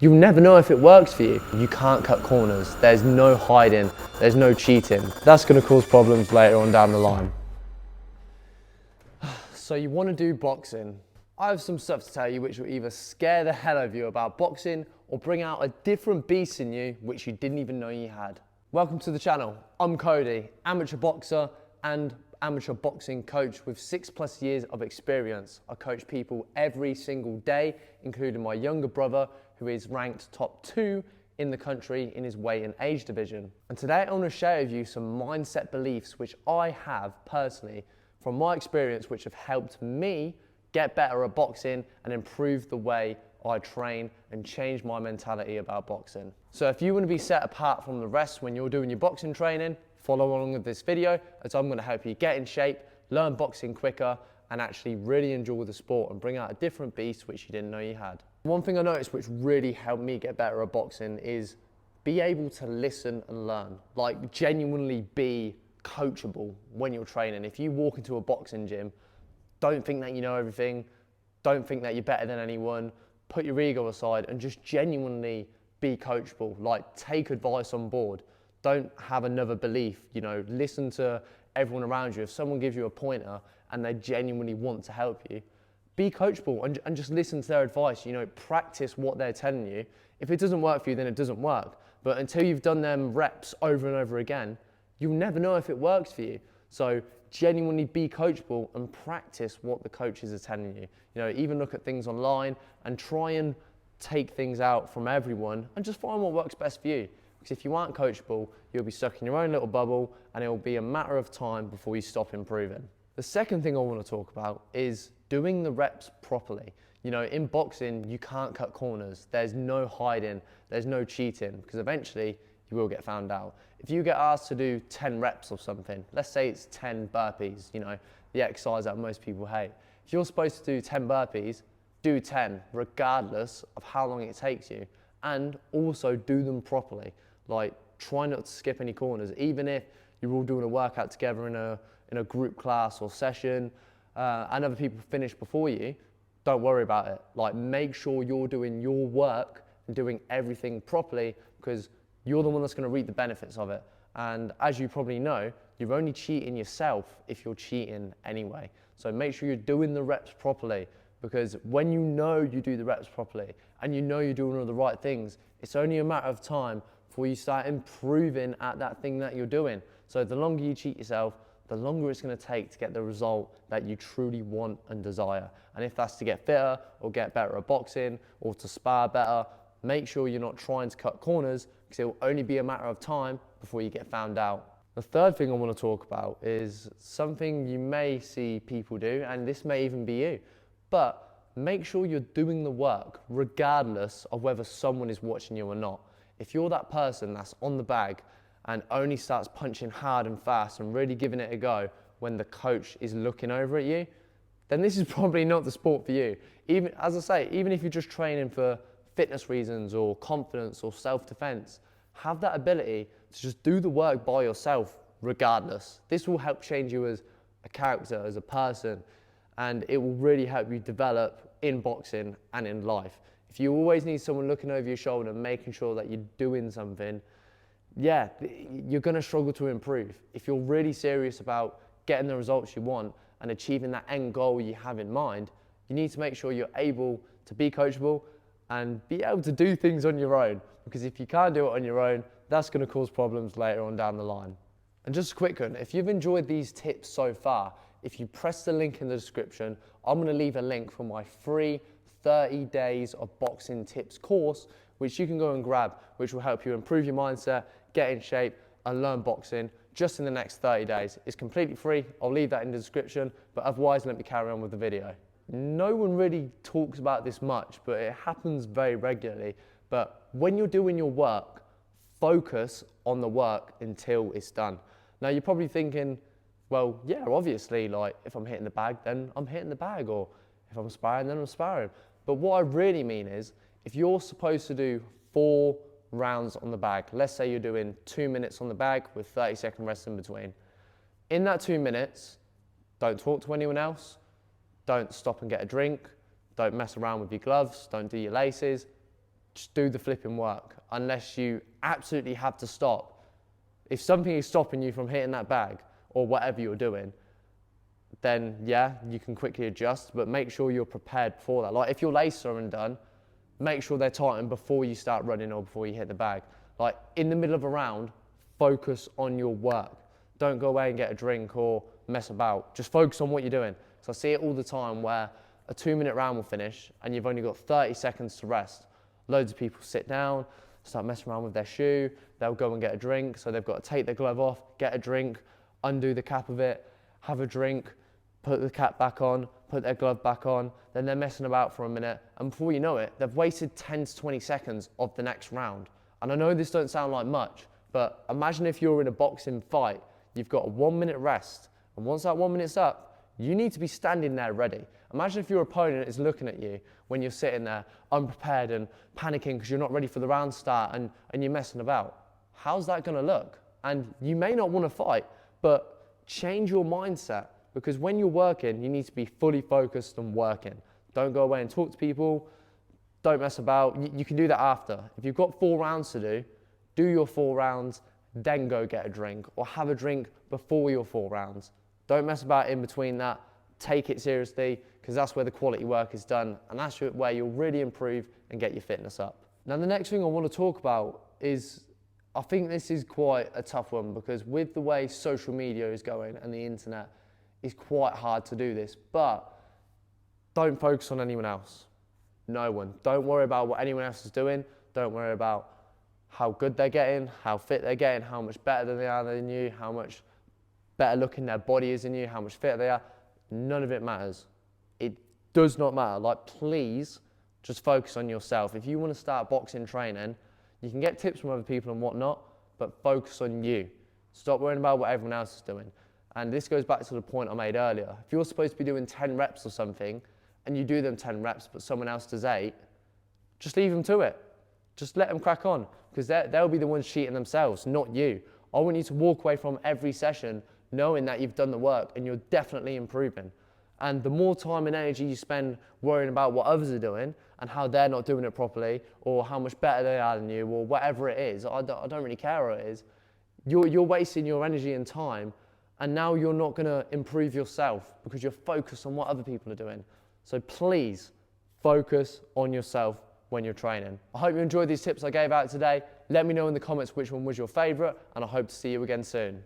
You'll never know if it works for you. You can't cut corners. There's no hiding. There's no cheating. That's going to cause problems later on down the line. So you want to do boxing. I have some stuff to tell you which will either scare the hell out of you about boxing or bring out a different beast in you which you didn't even know you had. Welcome to the channel. I'm Cody, amateur boxer and amateur boxing coach with 6+ years of experience. I coach people every single day, including my younger brother, who is ranked top 2 in the country in his weight and age division. And today I want to share with you some mindset beliefs which I have personally from my experience, which have helped me get better at boxing and improve the way I train and change my mentality about boxing. So if you want to be set apart from the rest when you're doing your boxing training, follow along with this video as I'm going to help you get in shape, learn boxing quicker, and actually really enjoy the sport and bring out a different beast which you didn't know you had. One thing I noticed which really helped me get better at boxing is be able to listen and learn. Like genuinely be coachable when you're training. If you walk into a boxing gym, don't think that you know everything, don't think that you're better than anyone, put your ego aside and just genuinely be coachable. Like take advice on board. Don't have another belief, listen to everyone around you. If someone gives you a pointer and they genuinely want to help you, be coachable and just listen to their advice, practice what they're telling you. If it doesn't work for you, then it doesn't work. But until you've done them reps over and over again, you'll never know if it works for you. So genuinely be coachable and practice what the coaches are telling you. Even look at things online and try and take things out from everyone and just find what works best for you. Because if you aren't coachable, you'll be stuck in your own little bubble and it will be a matter of time before you stop improving. The second thing I want to talk about is doing the reps properly. In boxing, you can't cut corners. There's no hiding, there's no cheating, because eventually you will get found out. If you get asked to do 10 reps or something, let's say it's 10 burpees, the exercise that most people hate. If you're supposed to do 10 burpees, do 10, regardless of how long it takes you, and also do them properly. Like try not to skip any corners, even if you're all doing a workout together in a group class or session, and other people finish before you, don't worry about it. Like make sure you're doing your work and doing everything properly, because you're the one that's going to reap the benefits of it. And as you probably know, you're only cheating yourself if you're cheating anyway. So make sure you're doing the reps properly, because when you know you do the reps properly and you know you're doing all the right things, it's only a matter of time before you start improving at that thing that you're doing. So the longer you cheat yourself, the longer it's going to take to get the result that you truly want and desire. And if that's to get fitter or get better at boxing or to spar better, make sure you're not trying to cut corners, because it will only be a matter of time before you get found out. The third thing I want to talk about is something you may see people do, and this may even be you, but make sure you're doing the work regardless of whether someone is watching you or not. If you're that person that's on the bag and only starts punching hard and fast and really giving it a go when the coach is looking over at you, then this is probably not the sport for you. Even, as I say, even if you're just training for fitness reasons or confidence or self-defense, have that ability to just do the work by yourself regardless. This will help change you as a character, as a person, and it will really help you develop in boxing and in life. If you always need someone looking over your shoulder, making sure that you're doing something, yeah, you're going to struggle to improve. If you're really serious about getting the results you want and achieving that end goal you have in mind, you need to make sure you're able to be coachable and be able to do things on your own. Because if you can't do it on your own, that's going to cause problems later on down the line. And just a quick one, if you've enjoyed these tips so far, if you press the link in the description, I'm going to leave a link for my free 30 days of boxing tips course, which you can go and grab, which will help you improve your mindset, get in shape, and learn boxing just in the next 30 days. It's completely free. I'll leave that in the description, but otherwise let me carry on with the video. No one really talks about this much, but it happens very regularly. But when you're doing your work, focus on the work until it's done. Now you're probably thinking, well, yeah, obviously, like if I'm hitting the bag, then I'm hitting the bag, or if I'm sparring, then I'm sparring. But what I really mean is, if you're supposed to do 4 rounds on the bag, let's say you're doing 2 minutes on the bag with 30-second rest in between. In that 2 minutes, don't talk to anyone else, don't stop and get a drink, don't mess around with your gloves, don't do your laces. just do the flipping work unless you absolutely have to stop. If something is stopping you from hitting that bag or whatever you're doing, then yeah, you can quickly adjust, but make sure you're prepared for that. Like if your laces are undone, make sure they're tightened before you start running or before you hit the bag. Like in the middle of a round, focus on your work. Don't go away and get a drink or mess about. Just focus on what you're doing. So I see it all the time where a 2-minute round will finish and you've only got 30 seconds to rest. Loads of people sit down, start messing around with their shoe, they'll go and get a drink, so they've got to take their glove off, get a drink, undo the cap of it, have a drink, put the cap back on, put their glove back on, then they're messing about for a minute, and before you know it, they've wasted 10 to 20 seconds of the next round. And I know this don't sound like much, but imagine if you're in a boxing fight, you've got a 1-minute rest, and once that 1 minute's up, you need to be standing there ready. Imagine if your opponent is looking at you when you're sitting there unprepared and panicking because you're not ready for the round start and you're messing about. How's that going to look? And you may not want to fight, but change your mindset, because when you're working, you need to be fully focused on working. Don't go away and talk to people. Don't mess about. You can do that after. If you've got 4 rounds to do your 4 rounds, then go get a drink or have a drink before your 4 rounds. Don't mess about in between that. Take it seriously, because that's where the quality work is done, and that's where you'll really improve and get your fitness up. Now, the next thing I want to talk about is, I think this is quite a tough one, because with the way social media is going and the internet, it's quite hard to do this, but don't focus on anyone else. No one. Don't worry about what anyone else is doing. Don't worry about how good they're getting, how fit they're getting, how much better they are than you, how much better looking their body is than you, how much fitter they are. None of it matters. It does not matter. Like, please just focus on yourself. If you want to start boxing training, you can get tips from other people and whatnot, but focus on you. Stop worrying about what everyone else is doing. And this goes back to the point I made earlier. If you're supposed to be doing 10 reps or something, and you do them 10 reps, but someone else does 8, just leave them to it. Just let them crack on, because they'll be the ones cheating themselves, not you. I want you to walk away from every session knowing that you've done the work and you're definitely improving. And the more time and energy you spend worrying about what others are doing and how they're not doing it properly, or how much better they are than you, or whatever it is, I don't really care what it is, you're wasting your energy and time, and now you're not going to improve yourself because you're focused on what other people are doing. So please focus on yourself when you're training. I hope you enjoyed these tips I gave out today. Let me know in the comments which one was your favorite, and I hope to see you again soon.